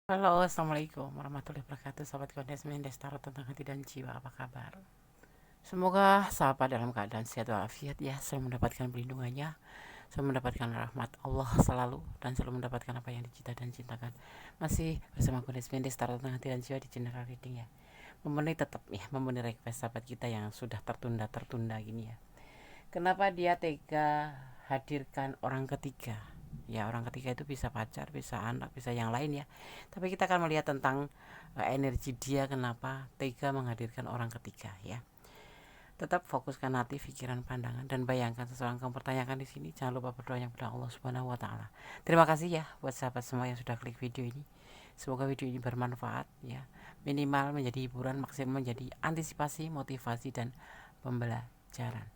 Halo, assalamualaikum warahmatullahi wabarakatuh. Sahabat Kondesmen Destarot tentang hati dan jiwa, apa kabar? Semoga sahabat dalam keadaan sehat walafiat ya, selalu mendapatkan perlindungannya, selalu mendapatkan rahmat Allah selalu, dan selalu mendapatkan apa yang dicita dan cintakan. Masih bersama Kondesmen Destarot tentang hati dan jiwa di general reading ya. Memenuhi tetap ya, memenuhi request sahabat kita yang sudah tertunda gini ya. Kenapa dia tega hadirkan orang ketiga? Ya, orang ketiga itu bisa pacar, bisa anak, bisa yang lain ya. Tapi kita akan melihat tentang energi dia kenapa tega menghadirkan orang ketiga ya. Tetap fokuskan hati, pikiran, pandangan, dan bayangkan seseorang kamu pertanyakan di sini. Jangan lupa berdoa yang kepada Allah Subhanahu wa taala. Terima kasih ya buat sahabat semua yang sudah klik video ini. Semoga video ini bermanfaat ya. Minimal menjadi hiburan, maksimal menjadi antisipasi, motivasi, dan pembelajaran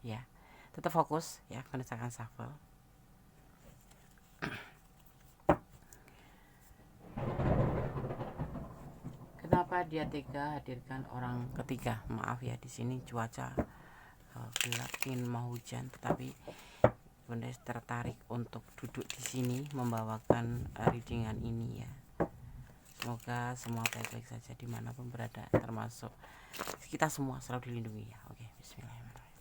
ya. Tetap fokus ya, mengerjakan shuffle. Kenapa dia tega hadirkan orang ketiga? Maaf ya, di sini cuaca gelap, ingin mau hujan, tetapi Bunda tertarik untuk duduk di sini membawakan readingan ini ya. Semoga semua baik-baik saja dimanapun berada, termasuk kita semua selalu dilindungi ya. Oke, bismillahirrahmanirrahim.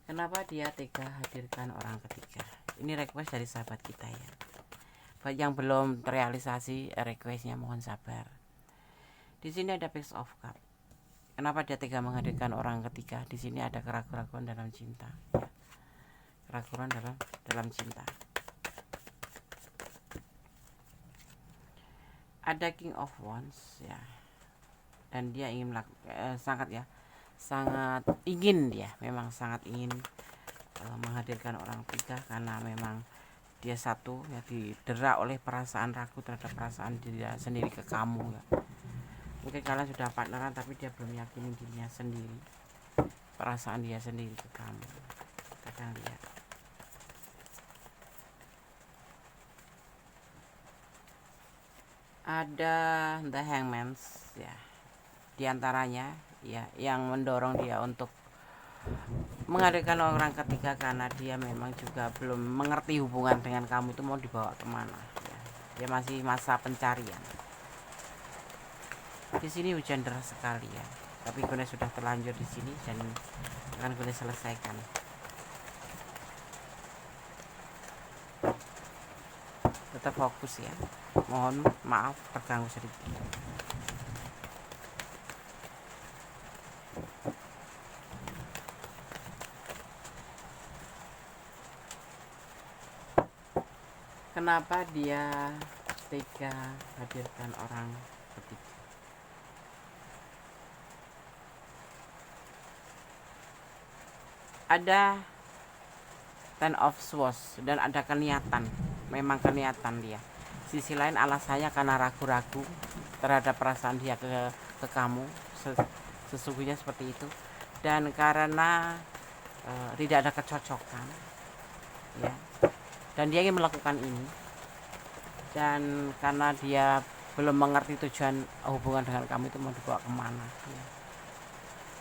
Kenapa dia tega hadirkan orang ketiga? Ini request dari sahabat kita ya. Buat yang belum terrealisasi requestnya mohon sabar. Di sini ada Page of Cup. Kenapa dia tega menghadirkan orang ketiga? Di sini ada keraguan dalam cinta ya. Keraguan dalam cinta. Ada King of Wands ya. Dan dia ingin sangat ingin dia, memang sangat ingin menghadirkan orang ketiga karena memang dia satu ya, didera oleh perasaan ragu terhadap perasaan dia sendiri ke kamu ya. Mungkin kalian sudah partneran tapi dia belum yakini dirinya sendiri, perasaan dia sendiri ke kamu. Kadang lihat ada The Hangman ya, diantaranya ya yang mendorong dia untuk menghadirkan orang ketiga karena dia memang juga belum mengerti hubungan dengan kamu itu mau dibawa kemana ya. Dia masih masa pencarian. Di sini hujan deras sekali ya, tapi Gune sudah terlanjur di sini dan akan Gune selesaikan. Tetap fokus ya, mohon maaf terganggu sedikit. Kenapa dia tega hadirkan orang ketiga? Ada Ten of Swords dan ada keniatan, memang keniatan dia. Sisi lain alasannya karena ragu-ragu terhadap perasaan dia ke kamu, sesungguhnya seperti itu, dan karena tidak ada kecocokan ya, dan dia ingin melakukan ini, dan karena dia belum mengerti tujuan hubungan dengan kamu itu mau dibawa kemana ya.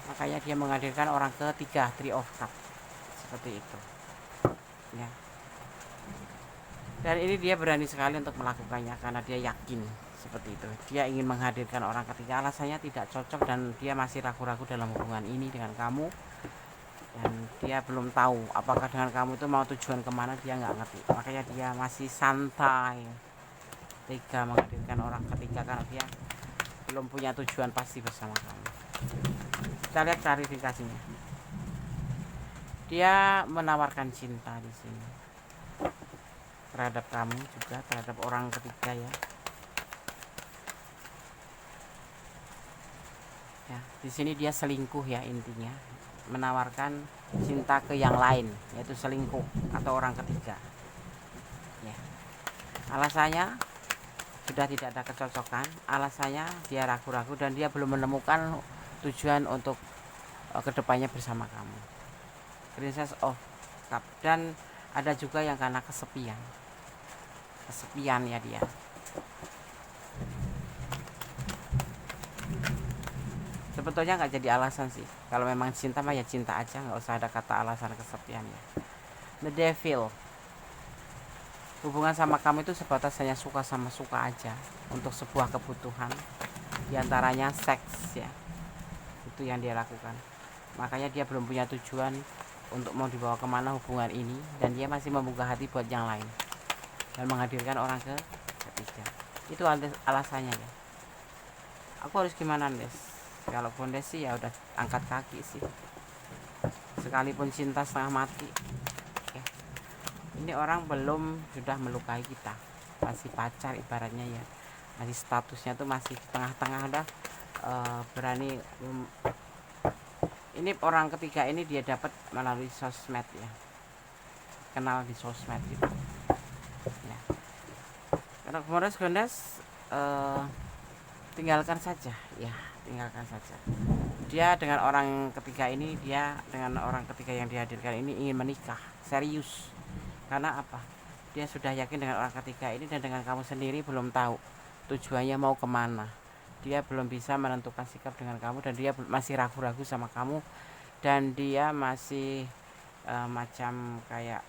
Makanya dia menghadirkan orang ketiga, Three of Cups seperti itu ya. Dan ini dia berani sekali untuk melakukannya karena dia yakin seperti itu. Dia ingin menghadirkan orang ketiga, alasannya tidak cocok dan dia masih ragu-ragu dalam hubungan ini dengan kamu. Dan dia belum tahu apakah dengan kamu itu mau tujuan kemana, dia nggak ngerti. Makanya dia masih santai, tega menghadirkan orang ketiga karena dia belum punya tujuan pasti bersama kamu. Kita lihat klarifikasinya. Dia menawarkan cinta di sini terhadap kamu juga, terhadap orang ketiga ya. Ya, di sini dia selingkuh ya, intinya menawarkan cinta ke yang lain, yaitu selingkuh atau orang ketiga. Ya. Alasannya sudah tidak ada kecocokan, alasannya dia ragu-ragu dan dia belum menemukan tujuan untuk kedepannya bersama kamu. Princess of Cup, dan ada juga yang karena kesepian ya dia. Sebetulnya nggak jadi alasan sih, kalau memang cinta mah ya cinta aja, nggak usah ada kata alasan kesepian ya. The Devil Hubungan sama kamu itu sebatas hanya suka sama suka aja untuk sebuah kebutuhan, diantaranya seks ya, itu yang dia lakukan. Makanya dia belum punya tujuan untuk mau dibawa kemana hubungan ini, dan dia masih membuka hati buat yang lain dan menghadirkan orang ketiga. Itu alasannya ya. Aku harus gimana Des? Kalau Des sih ya udah angkat kaki sih, sekalipun cinta setengah mati ya. Ini orang belum sudah melukai kita, masih pacar ibaratnya ya, masih statusnya tuh masih tengah-tengah, udah berani. Ini orang ketiga ini dia dapat melalui sosmed ya, kenal di sosmed gitu ya. Karena Gondes tinggalkan saja ya, tinggalkan saja. Dia dengan orang ketiga ini, dia dengan orang ketiga yang dihadirkan ini ingin menikah serius. Karena apa? Dia sudah yakin dengan orang ketiga ini, dan dengan kamu sendiri belum tahu tujuannya mau kemana. Dia belum bisa menentukan sikap dengan kamu, dan dia masih ragu-ragu sama kamu, dan dia masih macam kayak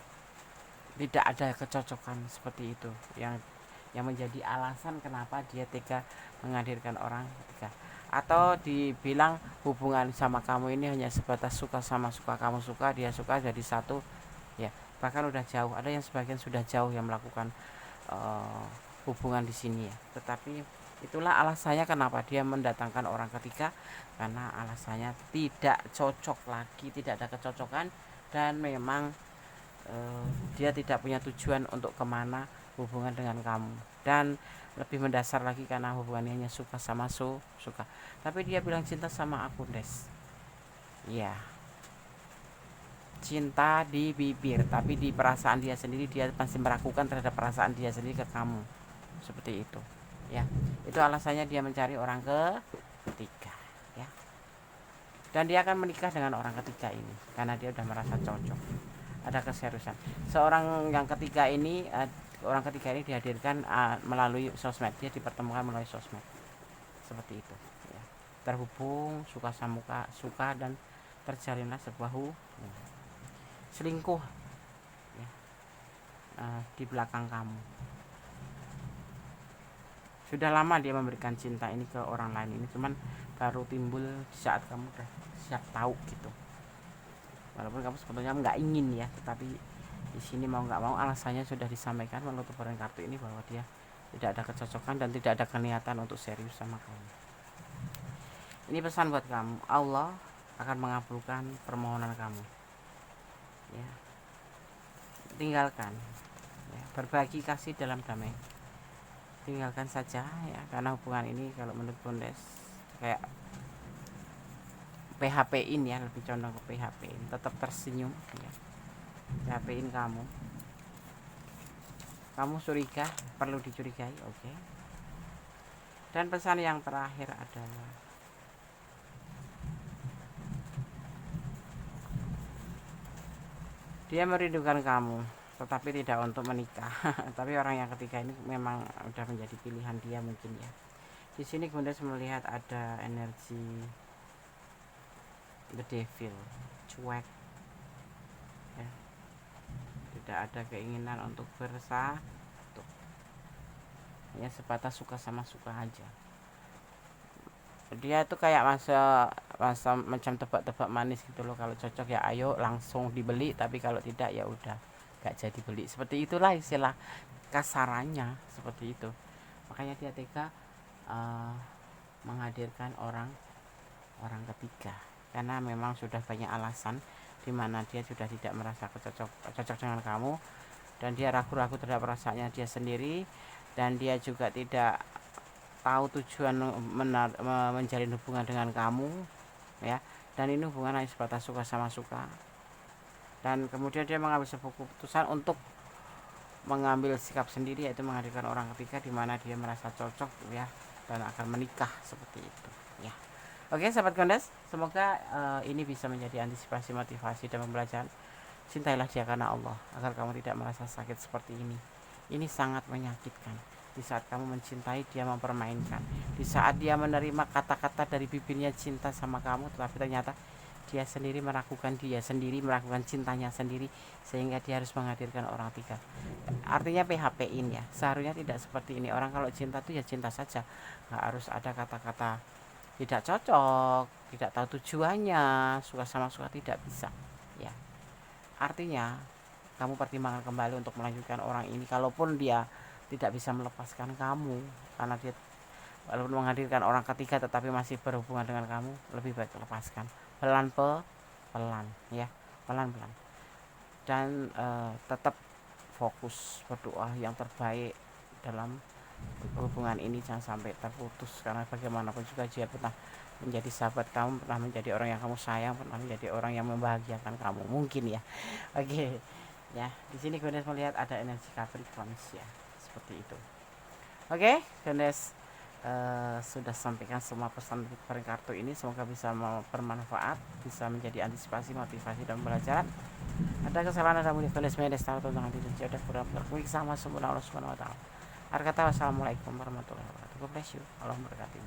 tidak ada kecocokan seperti itu, yang menjadi alasan kenapa dia tega menghadirkan orang ketiga. Atau dibilang hubungan sama kamu ini hanya sebatas suka sama suka, kamu suka dia suka, jadi satu ya. Bahkan udah jauh, ada yang sebagian sudah jauh yang melakukan hubungan di sini ya. Tetapi itulah alasannya kenapa dia mendatangkan orang ketiga, karena alasannya tidak cocok lagi, tidak ada kecocokan, dan memang dia tidak punya tujuan untuk kemana hubungan dengan kamu. Dan lebih mendasar lagi karena hubungannya hanya suka sama suka. Tapi dia bilang cinta sama aku Des ya, cinta di bibir, tapi di perasaan dia sendiri dia masih meragukan terhadap perasaan dia sendiri ke kamu, seperti itu ya. Itu alasannya dia mencari orang ketiga ya, dan dia akan menikah dengan orang ketiga ini karena dia udah merasa cocok, ada keseriusan. Seorang yang ketiga ini, orang ketiga ini dihadirkan melalui sosmed, dia dipertemukan melalui sosmed, seperti itu ya. Terhubung, suka sama suka, dan terjalinlah sebuah selingkuh ya, di belakang kamu. Sudah lama dia memberikan cinta ini ke orang lain ini, cuman baru timbul di saat kamu udah siap tahu gitu. Walaupun kamu sebetulnya nggak ingin ya, tetapi di sini mau nggak mau alasannya sudah disampaikan melalui peran kartu ini, bahwa dia tidak ada kecocokan dan tidak ada keniatan untuk serius sama kamu. Ini pesan buat kamu, Allah akan mengabulkan permohonan kamu ya. Tinggalkan ya, berbagi kasih dalam damai, tinggalkan saja ya. Karena hubungan ini kalau menurut Gondes kayak PHP-in ya, lebih condong ke PHP-in. Tetap tersenyum ya, PHP-in kamu curiga, perlu dicurigai, oke. Dan pesan yang terakhir adalah dia merindukan kamu, tetapi tidak untuk menikah. Tapi orang yang ketiga ini memang udah menjadi pilihan dia mungkin ya. Di sini Gondes melihat ada energi the devil, cuek ya. Tidak ada keinginan untuk bersatu ya, sebatas suka sama suka aja. Dia itu kayak masa macam tebak-tebak manis gitu loh. Kalau cocok ya ayo langsung dibeli, tapi kalau tidak ya udah gak jadi beli. Seperti itulah istilah kasarannya, seperti itu. Makanya dia tega menghadirkan orang ketiga, karena memang sudah banyak alasan di mana dia sudah tidak merasa cocok dengan kamu, dan dia ragu-ragu terhadap perasaannya dia sendiri, dan dia juga tidak tahu tujuan menjalin hubungan dengan kamu ya. Dan ini hubungan hanya sebatas suka sama suka, dan kemudian dia mengambil sebuah keputusan untuk mengambil sikap sendiri, yaitu menghadirkan orang ketiga di mana dia merasa cocok ya, dan akan menikah seperti itu ya. Oke sahabat Gondes, semoga ini bisa menjadi antisipasi, motivasi, dan pembelajaran. Cintailah dia karena Allah, agar kamu tidak merasa sakit seperti ini. Ini sangat menyakitkan. Di saat kamu mencintai, dia mempermainkan. Di saat dia menerima kata-kata dari bibirnya cinta sama kamu, tetapi ternyata dia sendiri meragukan dia sendiri, meragukan cintanya sendiri, sehingga dia harus menghadirkan orang tiga. Artinya PHP-in ya, seharusnya tidak seperti ini. Orang kalau cinta tuh ya cinta saja, nggak harus ada kata-kata tidak cocok, tidak tahu tujuannya, suka sama suka tidak bisa ya. Artinya kamu pertimbangkan kembali untuk melanjutkan orang ini, kalaupun dia tidak bisa melepaskan kamu, karena dia walaupun menghadirkan orang ketiga tetapi masih berhubungan dengan kamu, lebih baik lepaskan pelan ya, pelan-pelan. Dan tetap fokus berdoa yang terbaik dalam hubungan ini, jangan sampai terputus, karena bagaimanapun juga dia pernah menjadi sahabat kamu, pernah menjadi orang yang kamu sayang, pernah menjadi orang yang membahagiakan kamu mungkin ya. Oke ya, di sini Gondes melihat ada energi Capricorn ya, seperti itu. Oke Gondes sudah sampaikan semua pesan per kartu ini, semoga bisa bermanfaat, bisa menjadi antisipasi, motivasi, dan pembelajaran. Ada kesalahan, ada mulia Gondes Mendes tahu tentang diri sudah kurang berkuik sama sempurna Allah Subhanahu wa taala. Kata wassalamualaikum warahmatullahi wabarakatuh. God bless you. Allah memberkati.